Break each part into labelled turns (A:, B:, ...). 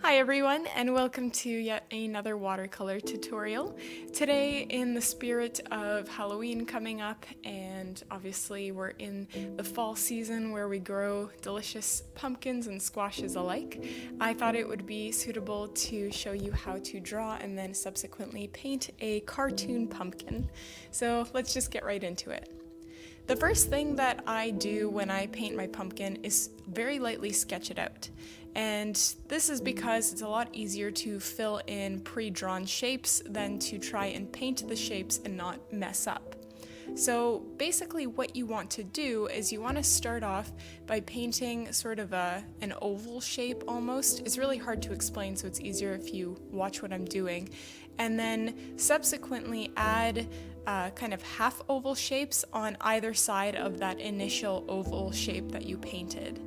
A: Hi everyone, and welcome to yet another watercolor tutorial. Today, in the spirit of Halloween coming up, and obviously we're in the fall season where we grow delicious pumpkins and squashes alike, I thought it would be suitable to show you how to draw and then subsequently paint a cartoon pumpkin. So let's just get right into it. The first thing that I do when I paint my pumpkin is very lightly sketch it out. And this is because it's a lot easier to fill in pre-drawn shapes than to try and paint the shapes and not mess up. So basically what you want to do is you want to start off by painting sort of an oval shape almost. It's really hard to explain, so it's easier if you watch what I'm doing. And then subsequently add kind of half oval shapes on either side of that initial oval shape that you painted.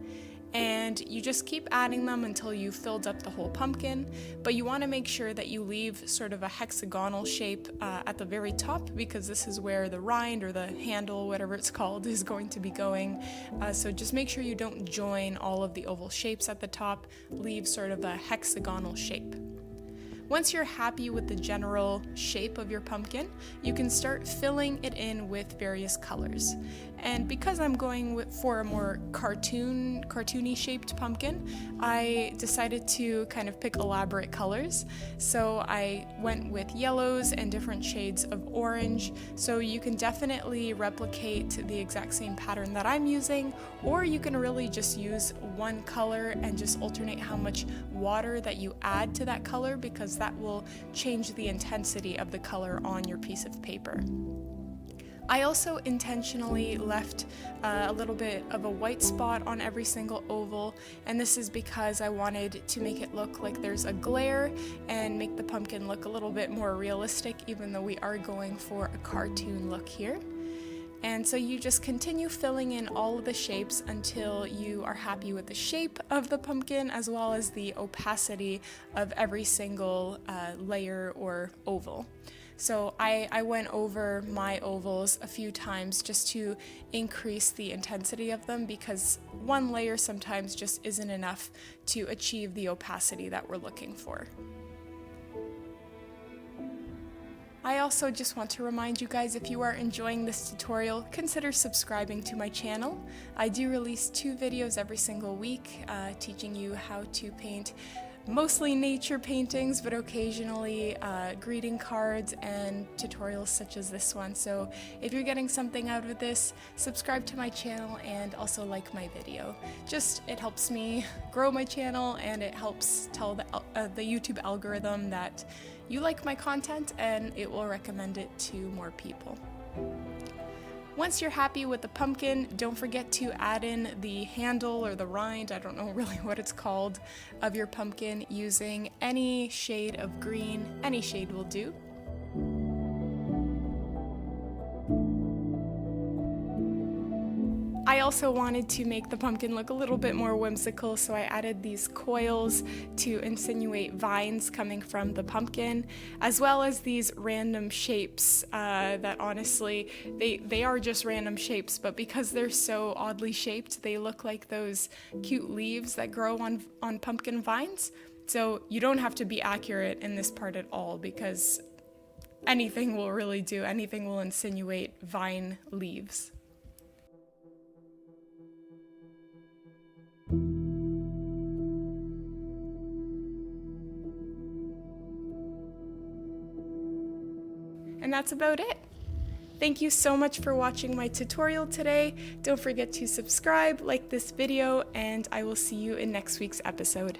A: And you just keep adding them until you filled up the whole pumpkin, but you want to make sure that you leave sort of a hexagonal shape at the very top, because this is where the rind or the handle, whatever it's called, is going to be going. So just make sure you don't join all of the oval shapes at the top, leave sort of a hexagonal shape. Once you're happy with the general shape of your pumpkin, you can start filling it in with various colors. And because I'm going for a more cartoony shaped pumpkin, I decided to kind of pick elaborate colors. So I went with yellows and different shades of orange. So you can definitely replicate the exact same pattern that I'm using, or you can really just use one color and just alternate how much water that you add to that color, because that will change the intensity of the color on your piece of paper. I also intentionally left a little bit of a white spot on every single oval, and this is because I wanted to make it look like there's a glare and make the pumpkin look a little bit more realistic, even though we are going for a cartoon look here. And so you just continue filling in all of the shapes until you are happy with the shape of the pumpkin as well as the opacity of every single layer or oval. So I went over my ovals a few times just to increase the intensity of them, because one layer sometimes just isn't enough to achieve the opacity that we're looking for. I also just want to remind you guys, if you are enjoying this tutorial, consider subscribing to my channel. I do release 2 videos every single week teaching you how to paint mostly nature paintings, but occasionally greeting cards and tutorials such as this one. So if you're getting something out of this, subscribe to my channel and also like my video. It helps me grow my channel, and it helps tell the YouTube algorithm that you like my content, and it will recommend it to more people. Once you're happy with the pumpkin, don't forget to add in the handle or the rind, I don't know really what it's called, of your pumpkin using any shade of green. Any shade will do. I also wanted to make the pumpkin look a little bit more whimsical, so I added these coils to insinuate vines coming from the pumpkin, as well as these random shapes that honestly, they are just random shapes, but because they're so oddly shaped, they look like those cute leaves that grow on pumpkin vines. So you don't have to be accurate in this part at all, because anything will really do, anything will insinuate vine leaves. And that's about it. Thank you so much for watching my tutorial today. Don't forget to subscribe, like this video, and I will see you in next week's episode.